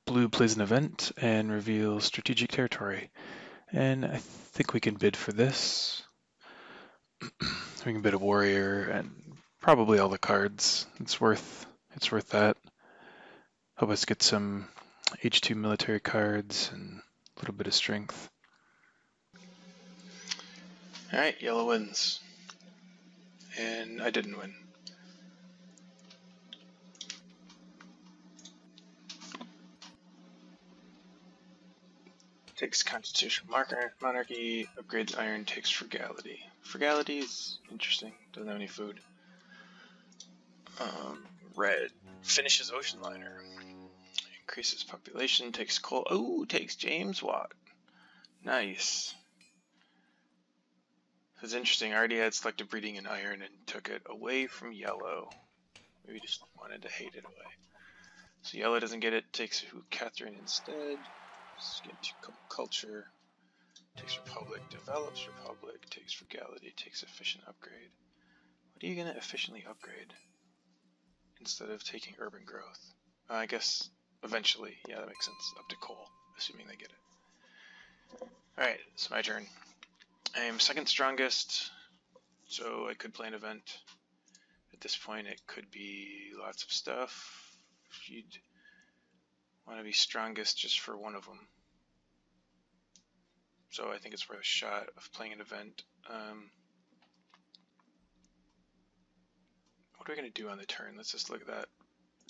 Blue plays an event and reveals strategic territory. And I think we can bid for this. We can bid a warrior and probably all the cards. It's worth that. Help us get some H2 military cards and a little bit of strength. Alright, yellow wins. And I didn't win. Takes Constitution Monarchy, upgrades Iron, takes Frugality. Frugality is interesting, doesn't have any food. Red, finishes Ocean Liner. Increases population, takes coal. Oh, takes James Watt. Nice. That's interesting. I already had selective breeding in Iron and took it away from yellow. Maybe just wanted to hate it away. So yellow doesn't get it, takes Catherine instead. Get to culture. Takes Republic, develops Republic, takes Frugality, takes efficient upgrade. What are you gonna efficiently upgrade? Instead of taking urban growth. I guess eventually, yeah, that makes sense. Up to coal, assuming they get it. Alright, it's my turn. I am second strongest, so I could play an event. At this point, it could be lots of stuff. You'd want to be strongest just for one of them. So I think it's worth a shot of playing an event. What are we going to do on the turn? Let's just look at that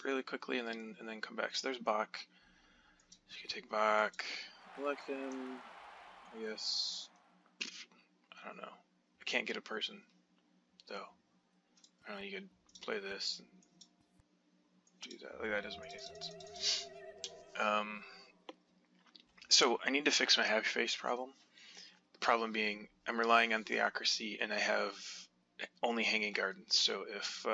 really quickly and then come back. So there's Bach. So you can take Bach, elect him, I guess. I don't know. I can't get a person, though. I don't know, you could play this and do that. Like, that doesn't make any sense. So I need to fix my happy face problem. The problem being I'm relying on Theocracy and I have only Hanging Gardens. So if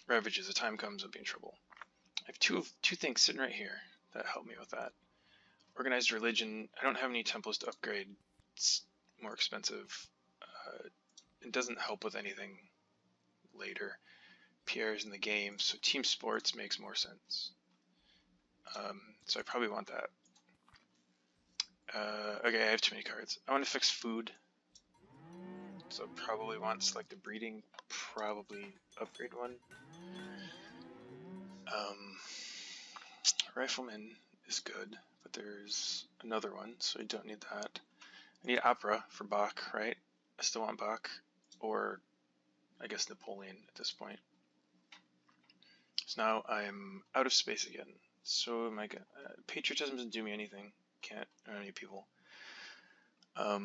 Ravages, the time comes, I'll be in trouble. I have two things sitting right here that help me with that. Organized Religion, I don't have any temples to upgrade. It's more expensive. It doesn't help with anything later. Pierre's in the game, so Team Sports makes more sense. So I probably want that. Okay, I have too many cards. I want to fix food. So probably want Selective Breeding, probably upgrade one. Rifleman is good, but there's another one, so I don't need that. I need Opera for Bach, right? I still want Bach, or I guess Napoleon at this point. So now I'm out of space again. So my patriotism doesn't do me anything. Can't earn any people. I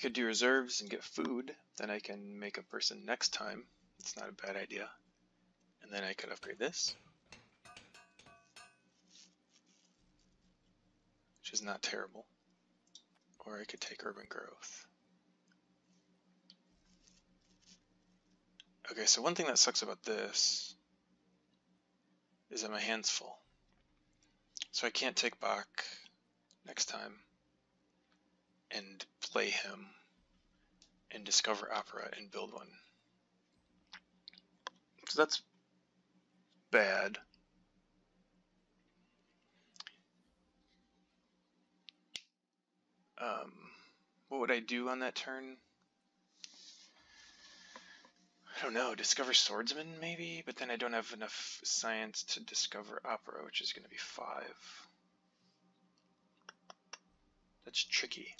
could do reserves and get food. Then I can make a person next time. It's not a bad idea. And then I could upgrade this, which is not terrible. Or I could take urban growth. Okay, so one thing that sucks about this is that my hand's full. So I can't take Bach next time and play him and discover Opera and build one. So that's bad. What would I do on that turn? I don't know, discover Swordsman maybe? But then I don't have enough science to discover Opera, which is going to be 5. That's tricky.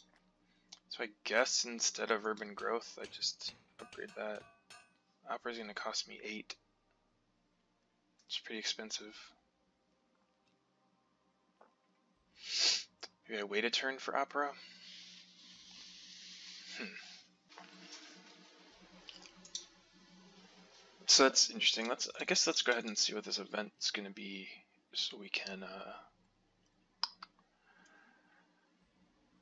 So I guess instead of urban growth, I just upgrade that. Opera is going to cost me 8. It's pretty expensive. Maybe I wait a turn for Opera? So that's interesting. I guess let's go ahead and see what this event's going to be, so we can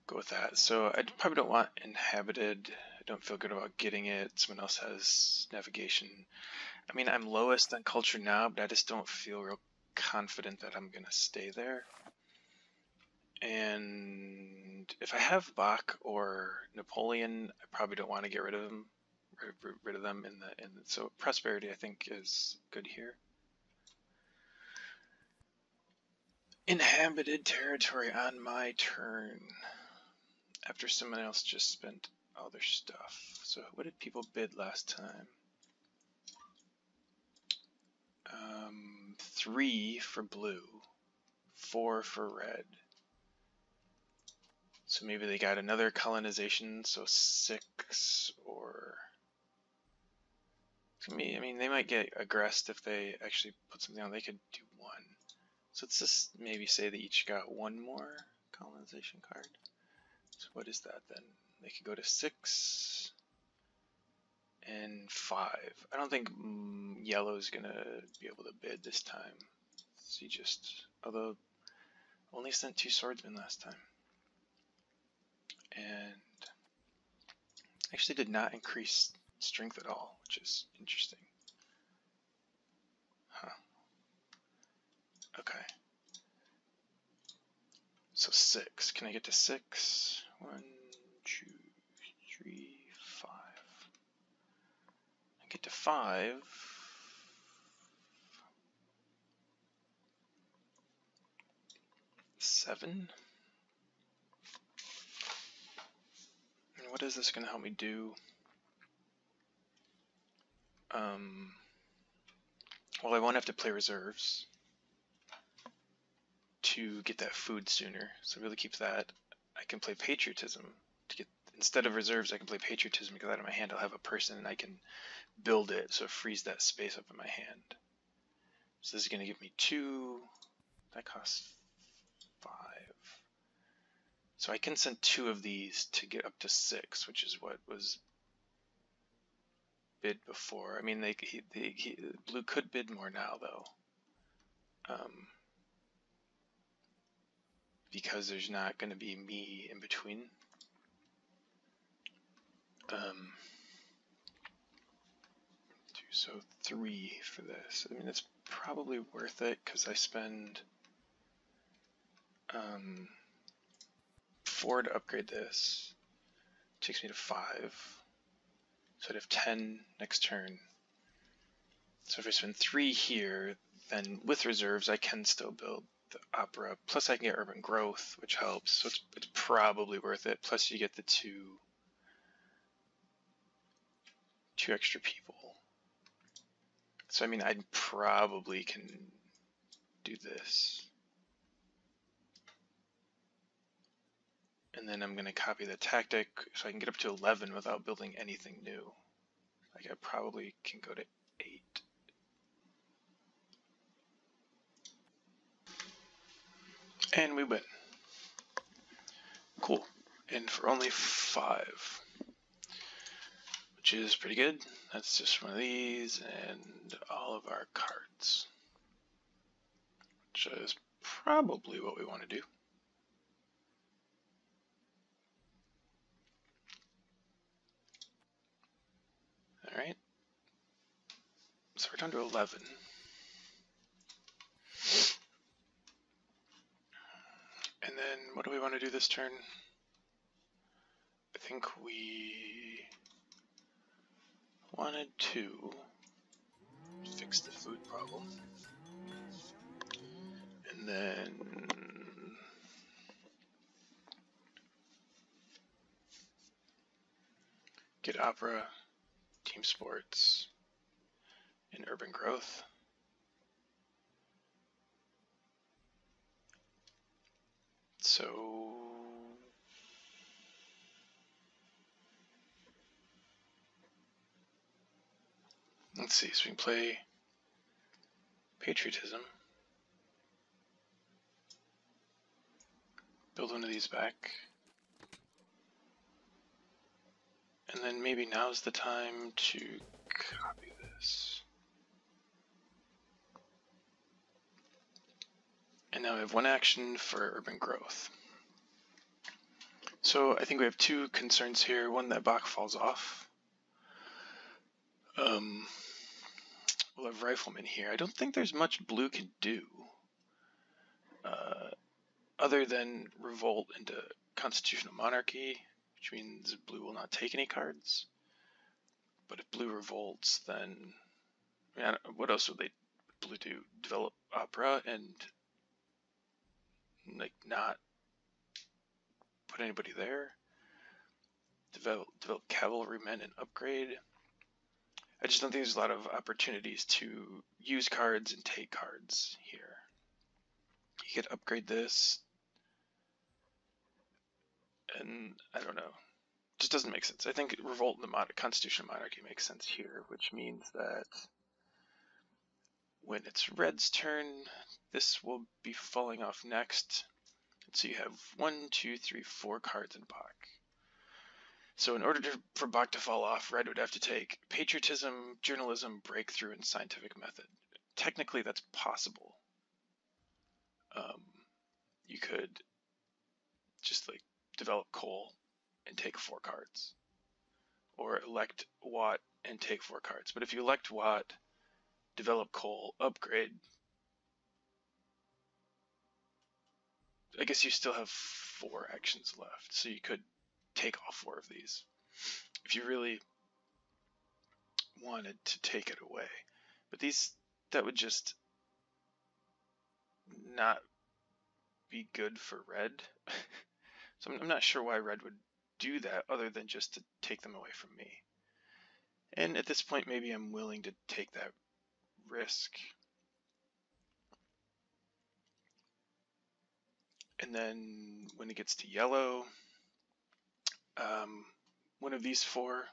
go with that. So I probably don't want Inhabited. I don't feel good about getting it. Someone else has Navigation. I mean, I'm lowest on Culture now, but I just don't feel real confident that I'm going to stay there. And if I have Bach or Napoleon, I probably don't want to get rid of him rid of them so prosperity I think is good here. Inhabited territory on my turn. After someone else just spent all their stuff. So what did people bid last time? 3 for blue, 4 for red. So maybe they got another colonization, so 6 or... I mean, they might get aggressed if they actually put something on. They could do 1. So let's just maybe say they each got 1 more colonization card. So what is that then? They could go to 6 and 5. I don't think yellow's gonna be able to bid this time. So he just, although only sent 2 swordsmen last time. And actually did not increase strength at all, which is interesting. Huh. Okay. So 6. Can I get to 6? 1, 2, 3, 5. I get to 5. 7. And what is this going to help me do? Well, I won't have to play reserves to get that food sooner, so really keep that. I can play patriotism to get, instead of reserves, I can play patriotism because out of my hand I'll have a person and I can build it, so it frees that space up in my hand. So this is going to give me 2. That costs 5. So I can send 2 of these to get up to 6, which is what was bid before. I mean, blue could bid more now though, because there's not going to be me in between. So 3 for this. I mean, it's probably worth it because I spend 4 to upgrade this. Takes me to 5. So I'd have 10 next turn. So if I spend 3 here, then with reserves I can still build the opera. Plus I can get urban growth, which helps. So it's probably worth it. Plus you get the 2 extra people. So I mean, I probably can do this. And then I'm going to copy the tactic so I can get up to 11 without building anything new. Like I probably can go to 8. And we win. Cool. And for only 5. Which is pretty good. That's just one of these and all of our cards. Which is probably what we want to do. Alright. So we're down to 11. And then what do we want to do this turn? I think we wanted to fix the food problem. And then get opera, team sports, and urban growth. So let's see, so we can play patriotism. Build one of these back. And then maybe now's the time to copy this. And now we have 1 action for urban growth. So I think we have 2 concerns here. One, that Bach falls off. We'll have riflemen here. I don't think there's much blue can do. Other than revolt into constitutional monarchy, which means blue will not take any cards. But if blue revolts, then what else would blue do? Develop Opera and like not put anybody there? Develop cavalrymen and upgrade. I just don't think there's a lot of opportunities to use cards and take cards here. You could upgrade this, and I don't know. It just doesn't make sense. I think Revolt in the Constitutional Monarchy makes sense here, which means that when it's Red's turn, this will be falling off next. So you have 1, 2, 3, 4 cards in Bach. So in order for Bach to fall off, Red would have to take Patriotism, Journalism, Breakthrough, and Scientific Method. Technically, that's possible. You could just like develop Coal and take 4 cards, or elect Watt and take 4 cards. But if you elect Watt, develop Coal, upgrade, I guess you still have 4 actions left, so you could take all 4 of these if you really wanted to take it away. But that would just not be good for Red. So I'm not sure why Red would do that other than just to take them away from me. And at this point, maybe I'm willing to take that risk. And then when it gets to yellow, one of these 4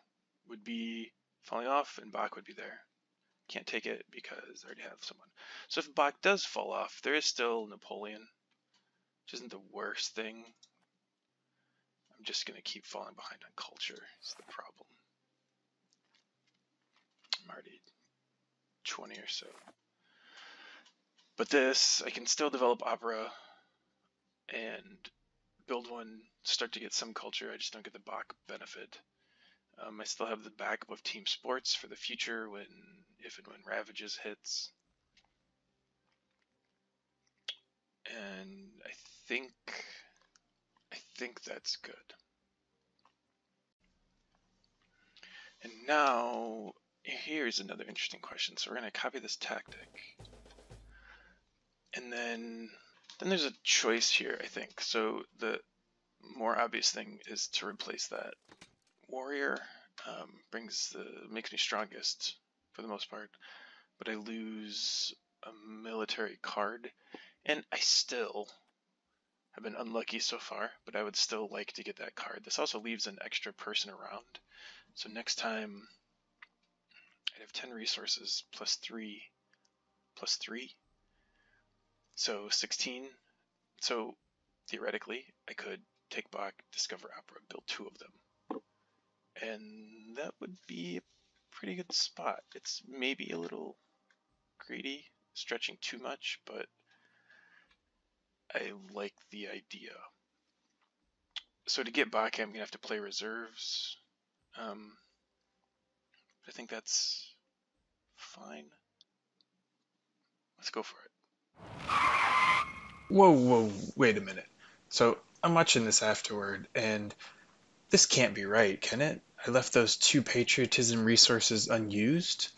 would be falling off and Bach would be there. Can't take it because I already have someone. So if Bach does fall off, there is still Napoleon, which isn't the worst thing. I'm just going to keep falling behind on culture is the problem. I'm already 20 or so. But this, I can still develop Opera and build one, start to get some culture. I just don't get the Bach benefit. I still have the backup of Team Sports for the future if and when Ravages hits. And I think that's good. And now, here's another interesting question. So we're going to copy this tactic. And then there's a choice here, I think. So the more obvious thing is to replace that. Warrior makes me strongest for the most part, but I lose a military card. And I still have been unlucky so far, but I would still like to get that card. This also leaves an extra person around. So next time, I'd have 10 resources plus 3 plus 3. So 16. So theoretically, I could take Bach, discover Opera, build 2 of them. And that would be a pretty good spot. It's maybe a little greedy, stretching too much, but I like the idea. So to get Bach, I'm going to have to play reserves. I think that's fine. Let's go for it. Whoa, wait a minute. So I'm watching this afterward, and this can't be right, can it? I left those 2 patriotism resources unused.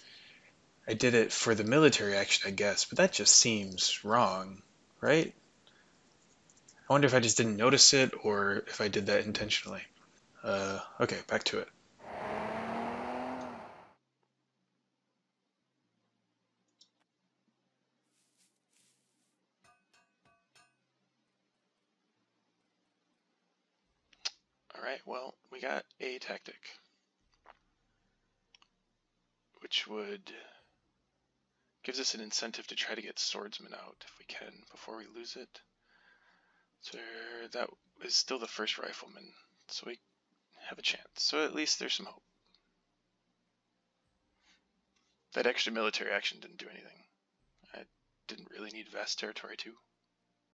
I did it for the military action, I guess, but that just seems wrong, right? I wonder if I just didn't notice it, or if I did that intentionally. Okay, back to it. Alright, well, we got a tactic, which gives us an incentive to try to get swordsman out if we can before we lose it. So that is still the first rifleman, so we have a chance. So at least there's some hope. That extra military action didn't do anything. I didn't really need vast territory too.